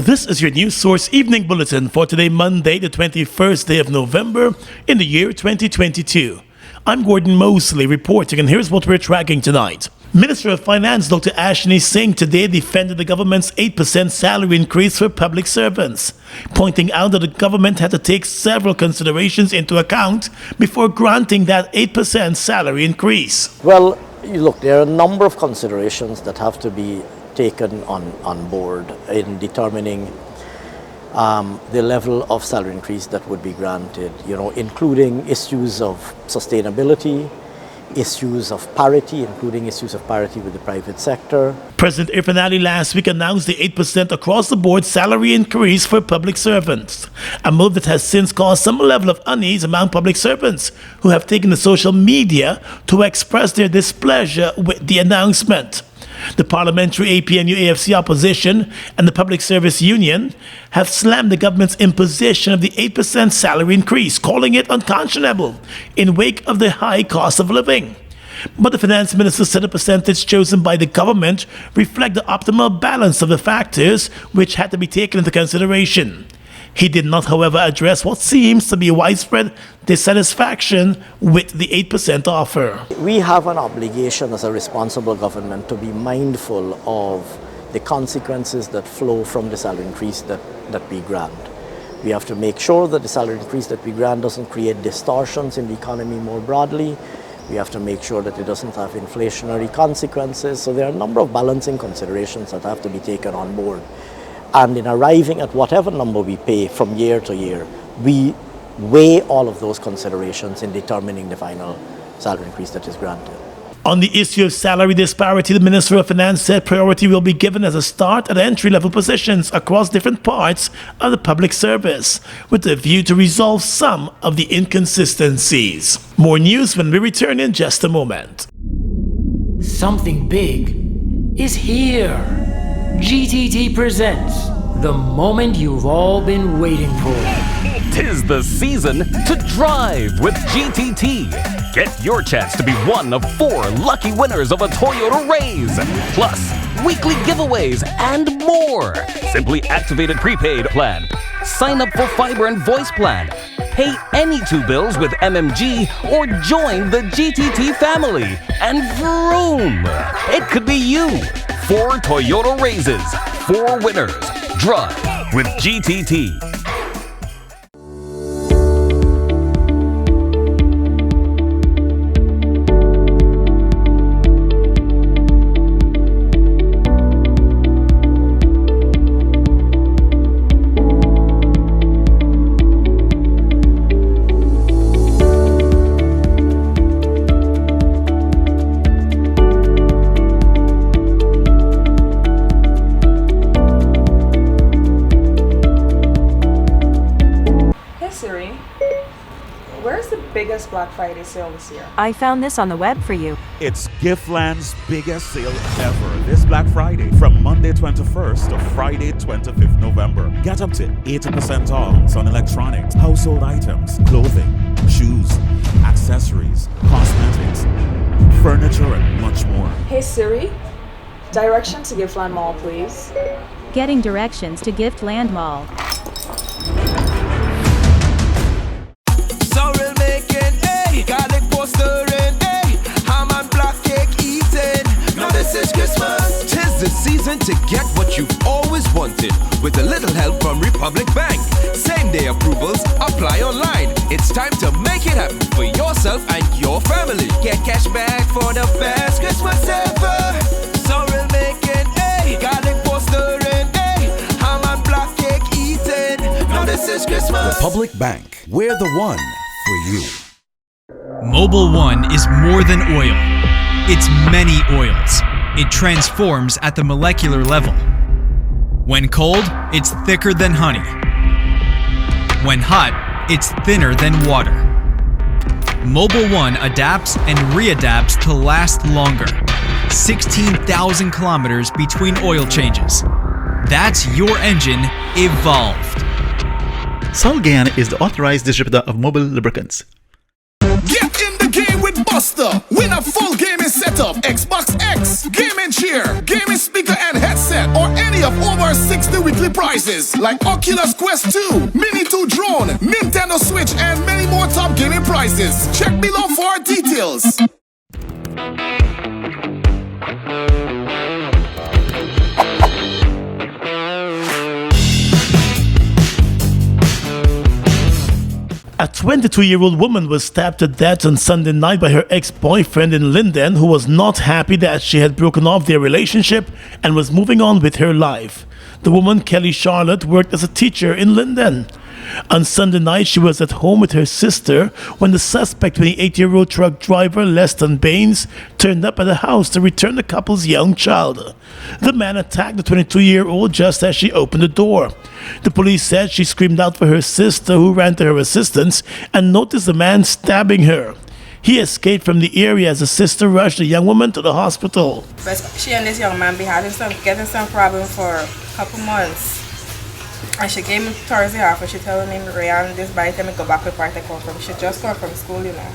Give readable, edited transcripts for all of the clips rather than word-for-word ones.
This is your News Source Evening Bulletin for today, Monday, the 21st day of November in the year 2022. I'm Gordon Mosley reporting, and here's what we're tracking tonight. Minister of Finance Dr. Ashni Singh today defended the government's 8% salary increase for public servants, pointing out that the government had to take several considerations into account before granting that 8% salary increase. Well, look, there are a number of considerations that have to be taken on board in determining the level of salary increase that would be granted, including issues of sustainability, issues of parity, including issues of parity with the private sector. President Irfan Ali last week announced the 8% across-the-board salary increase for public servants, a move that has since caused some level of unease among public servants who have taken to social media to express their displeasure with the announcement. The parliamentary APNU-AFC opposition and the Public Service Union have slammed the government's imposition of the 8% salary increase, calling it unconscionable in wake of the high cost of living. But the finance minister said the percentage chosen by the government reflect the optimal balance of the factors which had to be taken into consideration. He did not, however, address what seems to be widespread dissatisfaction with the 8% offer. We have an obligation as a responsible government to be mindful of the consequences that flow from the salary increase that we grant. We have to make sure that the salary increase that we grant doesn't create distortions in the economy more broadly. We have to make sure that it doesn't have inflationary consequences. So there are a number of balancing considerations that have to be taken on board. And in arriving at whatever number we pay from year to year, we weigh all of those considerations in determining the final salary increase that is granted. On the issue of salary disparity, the Minister of Finance said priority will be given as a start at entry-level positions across different parts of the public service, with a view to resolve some of the inconsistencies. More news when we return in just a moment. Something big is here. GTT presents the moment you've all been waiting for. 'Tis the season to drive with GTT. Get your chance to be one of 4 lucky winners of a Toyota Raise, plus weekly giveaways and more. Simply activate a prepaid plan, sign up for fiber and voice plan, pay any 2 bills with MMG, or join the GTT family, and vroom! It could be you. 4 Toyota Raises, 4 winners. Drive with GTT. Where's the biggest Black Friday sale this year? I found this on the web for you. It's Giftland's biggest sale ever this Black Friday from Monday 21st to Friday 25th November. Get up to 80% off on electronics, household items, clothing, shoes, accessories, cosmetics, furniture, and much more. Hey Siri, direction to Giftland Mall, please. Getting directions to Giftland Mall. Sorrel making, hey, garlic stirring, hey, ham and black cake eating. Now this is Christmas. 'Tis the season to get what you've always wanted with a little help from Republic Bank. Same day approvals apply online. It's time to make it happen for yourself and your family. Get cash back for the best Christmas ever. Sorrel making, hey, garlic stirring, hey, ham and black cake eating. Now this is Christmas. Republic Bank, we're the one for you. Mobil 1 is more than oil. It's many oils. It transforms at the molecular level. When cold, it's thicker than honey. When hot, it's thinner than water. Mobil 1 adapts and readapts to last longer. 16,000 kilometers between oil changes. That's your engine evolved. Guyana is the authorized distributor of Mobil lubricants. Get in the game with Buster. Win a full gaming setup, Xbox X, gaming chair, gaming speaker and headset, or any free of over 60 weekly prizes like Oculus Quest 2, Mini 2 drone, Nintendo Switch, and many more top gaming prizes. Check below for details. A 22-year-old woman was stabbed to death on Sunday night by her ex-boyfriend in Linden, who was not happy that she had broken off their relationship and was moving on with her life. The woman, Kelly Charlotte, worked as a teacher in Linden. On Sunday night, she was at home with her sister when the suspect, 28-year-old truck driver Leston Baines, turned up at the house to return the couple's young child. The man attacked the 22-year-old just as she opened the door. The police said she screamed out for her sister, who ran to her assistance and noticed the man stabbing her. He escaped from the area as the sister rushed the young woman to the hospital. But she and this young man been getting some problem for a couple months. And she gave me Thursday off and she told me, Ryan, this bite tell me go back with where I come from. She just come from school, you know.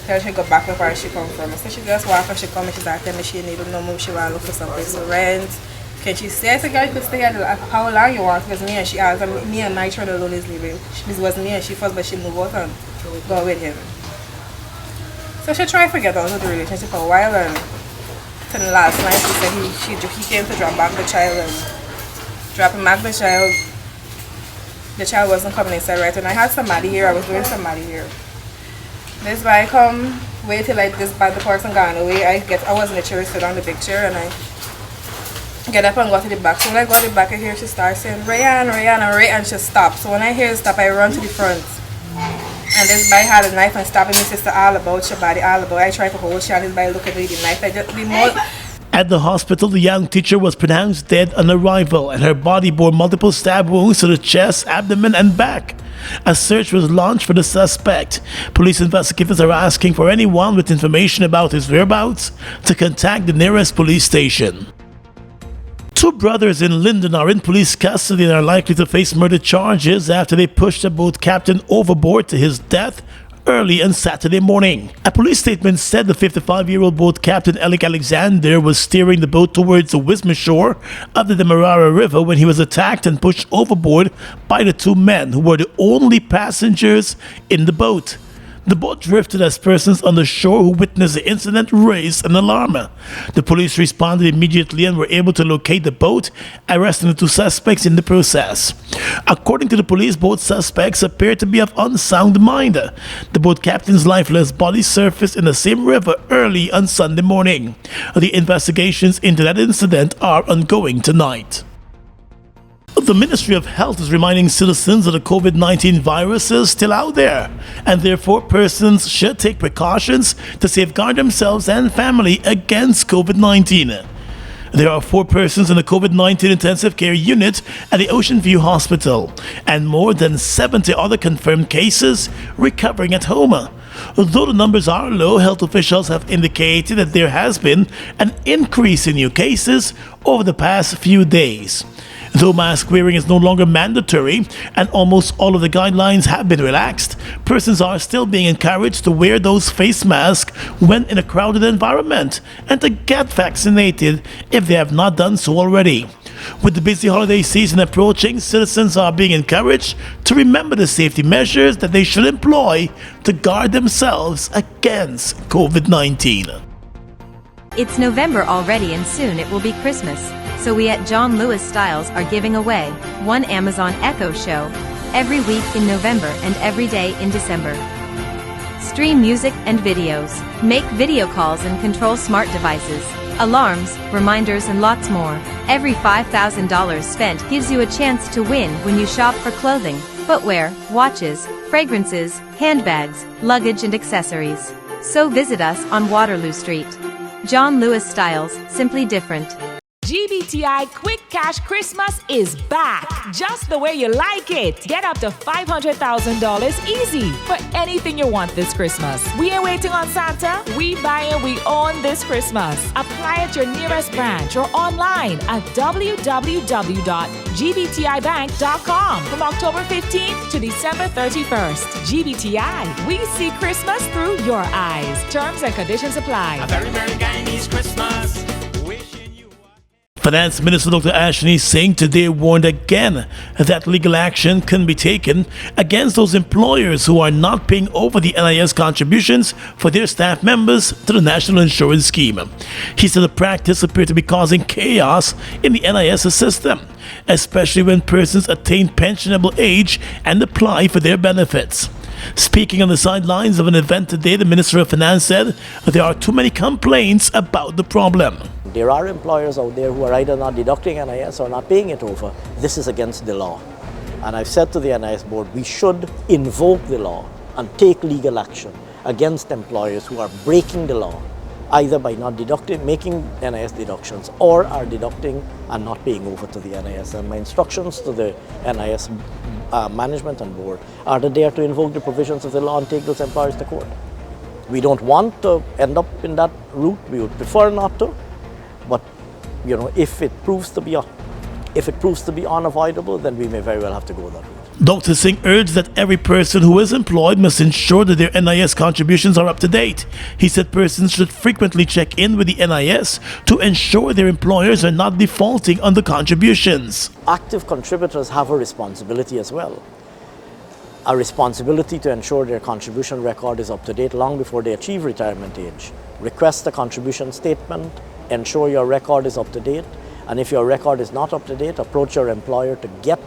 Tell she go back with where she come from. So she just walk and she come and she started telling me she need no move, she want to look for some place to rent. Can she stay? I said, girl, you could stay here. How long you want? Because me and she asked me and my child alone is leaving. This was me and she first, but she moved out and go with him. So she tried to get out of the relationship for a while, and then last night she said he came to drop back the child, and dropping back the child wasn't coming inside right. And I had somebody here, I was doing somebody here. This guy come, wait till like this bad the person gone away. I was in the chair, sit on the big chair, and I get up and go to the back. So when I go to the back, I hear she start saying, Rayan, Rayan, and Ray, and she stopped. So when I hear her stop, I run to the front. And this guy had a knife and stabbing my sister all about, she body all about. I tried to hold she and this guy look at me with the knife. At the hospital, the young teacher was pronounced dead on arrival, and her body bore multiple stab wounds to the chest, abdomen, and back. A search was launched for the suspect. Police investigators are asking for anyone with information about his whereabouts to contact the nearest police station. Two brothers in Linden are in police custody and are likely to face murder charges after they pushed a boat captain overboard to his death early on Saturday morning. A police statement said the 55-year-old boat captain Alec Alexander was steering the boat towards the Wisma shore of the Demerara River when he was attacked and pushed overboard by the two men who were the only passengers in the boat. The boat drifted as persons on the shore who witnessed the incident raised an alarm. The police responded immediately and were able to locate the boat, arresting the two suspects in the process. According to the police, both suspects appeared to be of unsound mind. The boat captain's lifeless body surfaced in the same river early on Sunday morning. The investigations into that incident are ongoing tonight. The Ministry of Health is reminding citizens that the COVID-19 virus is still out there, and therefore persons should take precautions to safeguard themselves and family against COVID-19. There are 4 persons in the COVID-19 intensive care unit at the Ocean View Hospital, and more than 70 other confirmed cases recovering at home. Though the numbers are low, health officials have indicated that there has been an increase in new cases over the past few days. Though mask wearing is no longer mandatory and almost all of the guidelines have been relaxed, persons are still being encouraged to wear those face masks when in a crowded environment and to get vaccinated if they have not done so already. With the busy holiday season approaching, citizens are being encouraged to remember the safety measures that they should employ to guard themselves against COVID-19. It's November already and soon it will be Christmas, so we at John Lewis Styles are giving away one Amazon Echo Show every week in November and every day in December. Stream music and videos, make video calls and control smart devices, alarms, reminders and lots more. Every $5,000 spent gives you a chance to win when you shop for clothing, footwear, watches, fragrances, handbags, luggage and accessories. So visit us on Waterloo Street. John Lewis Styles, simply different. GBTI Quick Cash Christmas is back, just the way you like it. Get up to $500,000 easy for anything you want this Christmas. We ain't waiting on Santa. We buy and we own this Christmas. Apply at your nearest branch or online at www.gbtibank.com from October 15th to December 31st. GBTI, we see Christmas through your eyes. Terms and conditions apply. A very Merry Guyanese Christmas. For Finance Minister Dr. Ashley Singh today warned again that legal action can be taken against those employers who are not paying over the NIS contributions for their staff members to the National Insurance Scheme. He said the practice appeared to be causing chaos in the NIS system, especially when persons attain pensionable age and apply for their benefits. Speaking on the sidelines of an event today, the Minister of Finance said there are too many complaints about the problem. There are employers out there who are either not deducting NIS or not paying it over. This is against the law. And I've said to the NIS board, we should invoke the law and take legal action against employers who are breaking the law, either by not deducting, making NIS deductions, or are deducting and not paying over to the NIS. And my instructions to the NIS management and board are that they are to invoke the provisions of the law and take those employers to court. We don't want to end up in that route. We would prefer not to. But if it proves to be unavoidable, then we may very well have to go that route. Dr. Singh urged that every person who is employed must ensure that their NIS contributions are up to date. He said persons should frequently check in with the NIS to ensure their employers are not defaulting on the contributions. Active contributors have a responsibility as well. A responsibility to ensure their contribution record is up to date long before they achieve retirement age. Request a contribution statement, ensure your record is up to date, and if your record is not up to date, approach your employer to get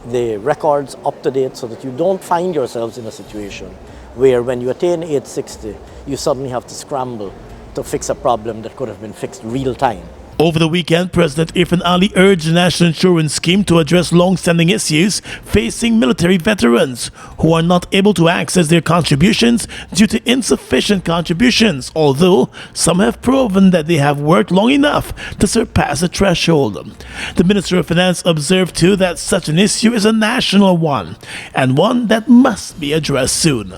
the records up to date so that you don't find yourselves in a situation where when you attain age 60, you suddenly have to scramble to fix a problem that could have been fixed real time. Over the weekend, President Irfan Ali urged the National Insurance Scheme to address long-standing issues facing military veterans who are not able to access their contributions due to insufficient contributions, although some have proven that they have worked long enough to surpass the threshold. The Minister of Finance observed too that such an issue is a national one and one that must be addressed soon.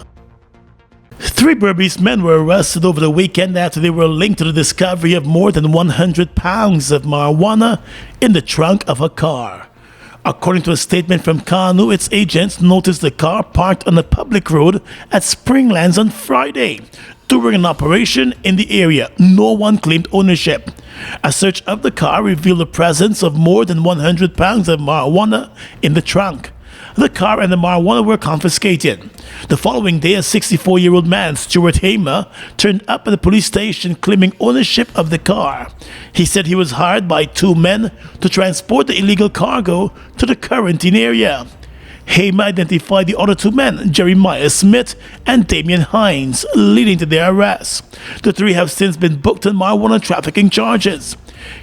3 Berbice men were arrested over the weekend after they were linked to the discovery of more than 100 pounds of marijuana in the trunk of a car. According to a statement from Kanu, its agents noticed the car parked on a public road at Springlands on Friday. During an operation in the area, no one claimed ownership. A search of the car revealed the presence of more than 100 pounds of marijuana in the trunk. The car and the marijuana were confiscated. The following day, a 64-year-old man, Stuart Hamer, turned up at the police station claiming ownership of the car. He said he was hired by 2 men to transport the illegal cargo to the quarantine area. Hamer identified the other 2 men, Jeremiah Smith and Damian Hines, leading to their arrest. The 3 have since been booked on marijuana trafficking charges.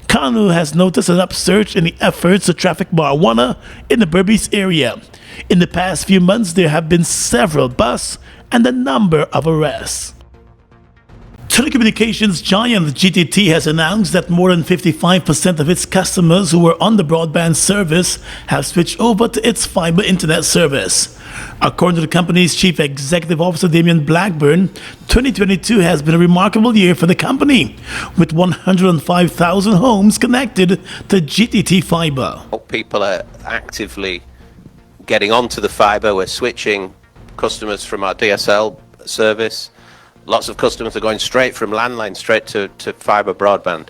Kanu has noticed an upsurge in the efforts to traffic marijuana in the Berbice area. In the past few months, there have been several busts and a number of arrests. Telecommunications giant GTT has announced that more than 55% of its customers who were on the broadband service have switched over to its fiber internet service. According to the company's chief executive officer Damian Blackburn, 2022 has been a remarkable year for the company, with 105,000 homes connected to GTT fiber. People are actively getting onto the fiber. We're switching customers from our DSL service. Lots of customers are going straight from landline straight to fiber broadband.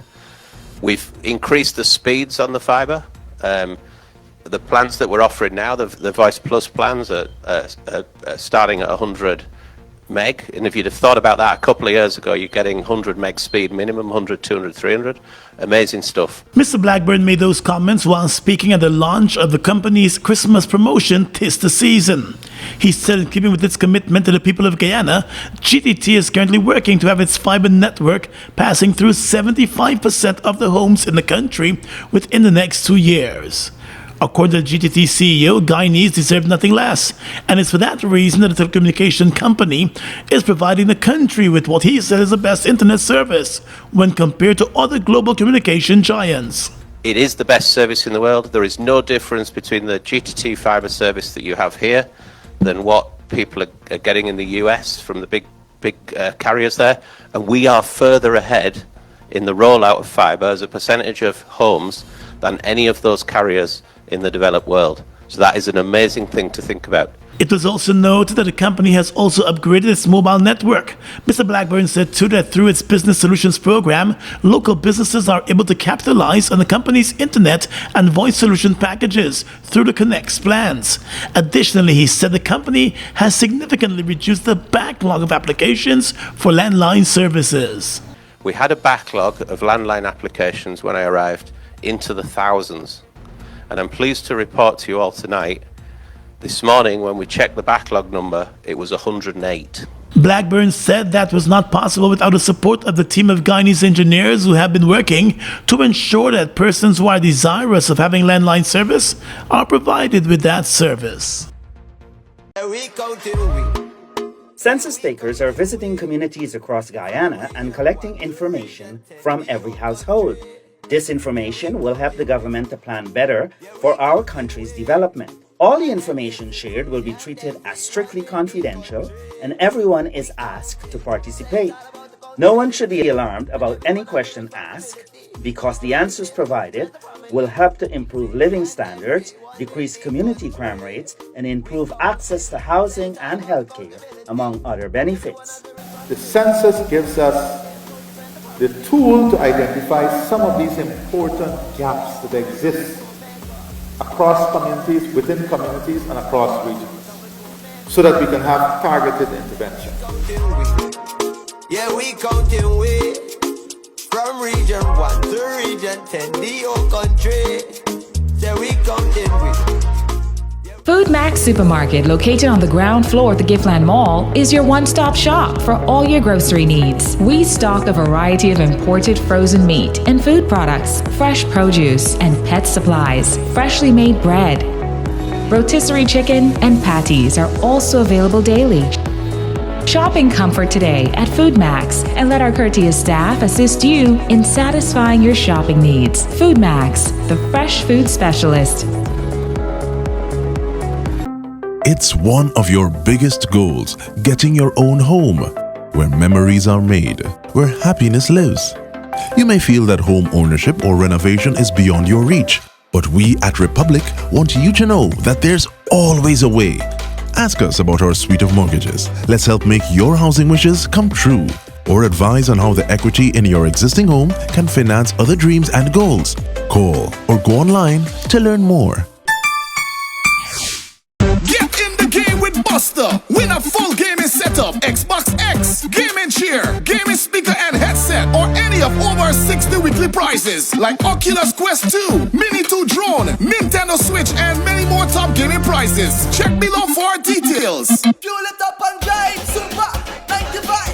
We've increased the speeds on the fiber. The plans that we're offering now, the Voice Plus plans, are starting at 100 meg. And if you'd have thought about that a couple of years ago, you're getting 100 meg speed minimum, 100, 200, 300. Amazing stuff. Mr. Blackburn made those comments while speaking at the launch of the company's Christmas promotion, 'Tis the Season. He said in keeping with its commitment to the people of Guyana, GTT is currently working to have its fiber network passing through 75% of the homes in the country within the next 2 years. According to the GTT CEO, Guyanese deserve nothing less, and it's for that reason that the telecommunication company is providing the country with what he says is the best internet service when compared to other global communication giants. It is the best service in the world. There is no difference between the GTT fiber service that you have here than what people are getting in the US from the big carriers there, and we are further ahead in the rollout of fiber as a percentage of homes than any of those carriers in the developed world. So that is an amazing thing to think about. It was also noted that the company has also upgraded its mobile network. Mr. Blackburn said too that through its Business Solutions program, local businesses are able to capitalize on the company's internet and voice solution packages through the Connects plans. Additionally, he said the company has significantly reduced the backlog of applications for landline services. We had a backlog of landline applications when I arrived into the thousands, and I'm pleased to report to you all tonight, this morning when we checked the backlog number, it was 108. Blackburn said that was not possible without the support of the team of Guyanese engineers who have been working to ensure that persons who are desirous of having landline service are provided with that service. Census takers are visiting communities across Guyana and collecting information from every household. This information will help the government to plan better for our country's development. All the information shared will be treated as strictly confidential, and everyone is asked to participate. No one should be alarmed about any question asked, because the answers provided will help to improve living standards, decrease community crime rates, and improve access to housing and healthcare, among other benefits. The census gives us the tool to identify some of these important gaps that exist across communities, within communities, and across regions, so that we can have targeted intervention. Yeah, we counting way from region 1 to region 10, the whole country. Yeah, we counting way. Food Max Supermarket, located on the ground floor of the Giftland Mall, is your one-stop shop for all your grocery needs. We stock a variety of imported frozen meat and food products, fresh produce, and pet supplies, freshly made bread. Rotisserie chicken and patties are also available daily. Shop in comfort today at Food Max and let our courteous staff assist you in satisfying your shopping needs. Food Max, the fresh food specialist. It's one of your biggest goals, getting your own home, where memories are made, where happiness lives. You may feel that home ownership or renovation is beyond your reach, but we at Republic want you to know that there's always a way. Ask us about our suite of mortgages. Let's help make your housing wishes come true, or advise on how the equity in your existing home can finance other dreams and goals. Call or go online to learn more. Buster, win a full gaming setup, Xbox X, gaming chair, gaming speaker and headset, or any of over 60 weekly prizes like Oculus Quest 2, Mini 2 drone, Nintendo Switch, and many more top gaming prizes. Check below for details. Fuel it up and drive, Super 95.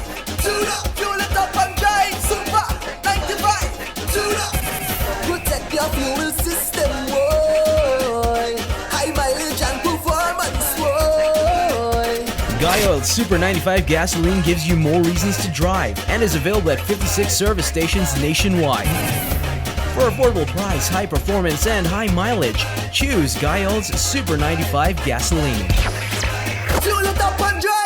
Fuel it up and drive, Super 95. Protect your fuel system, boy. High mileage and performance, boy. Guyoil's Super 95 gasoline gives you more reasons to drive and is available at 56 service stations nationwide. For affordable price, high performance, and high mileage, choose Guyoil's Super 95 gasoline. Fuel it up and drive!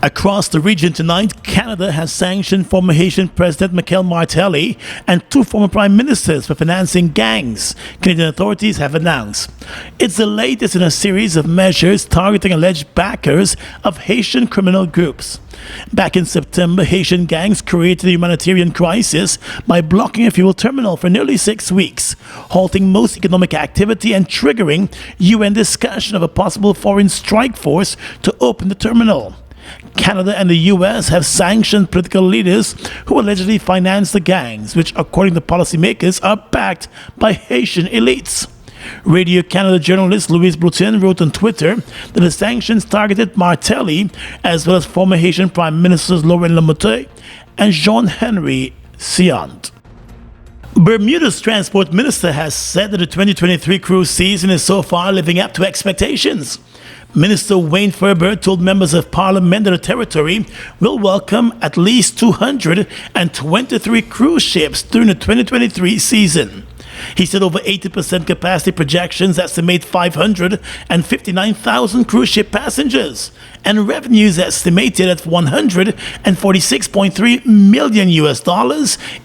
Across the region tonight, Canada has sanctioned former Haitian President Michel Martelly and 2 former prime ministers for financing gangs, Canadian authorities have announced. It's the latest in a series of measures targeting alleged backers of Haitian criminal groups. Back in September, Haitian gangs created a humanitarian crisis by blocking a fuel terminal for nearly 6 weeks, halting most economic activity and triggering UN discussion of a possible foreign strike force to open the terminal. Canada and the US have sanctioned political leaders who allegedly financed the gangs, which, according to policymakers, are backed by Haitian elites. Radio Canada journalist Louise Broutin wrote on Twitter that the sanctions targeted Martelly, as well as former Haitian Prime Ministers Laurent Lamotte and Jean-Henri Siant. Bermuda's transport minister has said that the 2023 cruise season is so far living up to expectations. Minister Wayne Ferber told members of parliament that the territory will welcome at least 223 cruise ships during the 2023 season. He said over 80% capacity projections estimate 559,000 cruise ship passengers, and revenues estimated at $146.3 million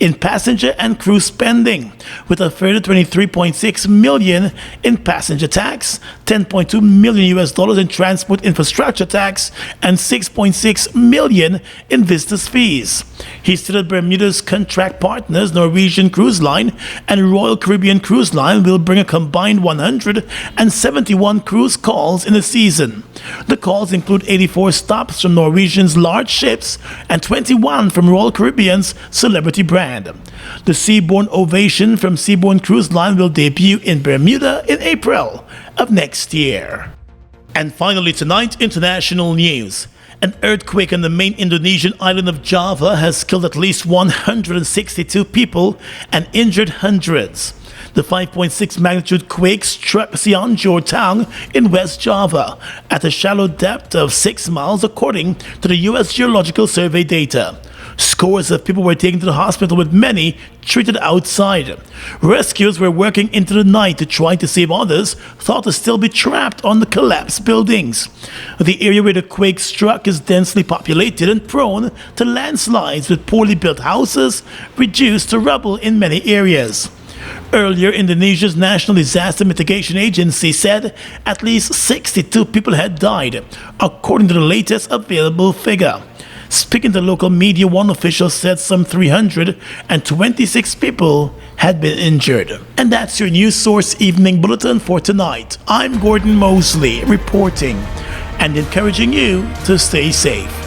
in passenger and cruise spending, with a further $23.6 million in passenger tax, $10.2 million in transport infrastructure tax, and $6.6 million in visitors fees. He said that Bermuda's contract partners, Norwegian Cruise Line and Royal Caribbean Cruise Line, will bring a combined 171 cruise calls in the season. The calls include 84 stops from Norwegian's large ships and 21 from Royal Caribbean's Celebrity brand. The Seabourn Ovation from Seabourn Cruise Line will debut in Bermuda in April of next year. And finally tonight, international news. An earthquake on the main Indonesian island of Java has killed at least 162 people and injured hundreds. The 5.6 magnitude quake struck Cianjur town in West Java at a shallow depth of 6 miles, according to the U.S. Geological Survey data. Scores of people were taken to the hospital, with many treated outside. Rescuers were working into the night to try to save others thought to still be trapped on the collapsed buildings. The area where the quake struck is densely populated and prone to landslides, with poorly built houses reduced to rubble in many areas. Earlier, Indonesia's National Disaster Mitigation Agency said at least 62 people had died, according to the latest available figure. Speaking to local media, one official said some 326 people had been injured. And that's your News Source Evening Bulletin for tonight. I'm Gordon Mosley, reporting and encouraging you to stay safe.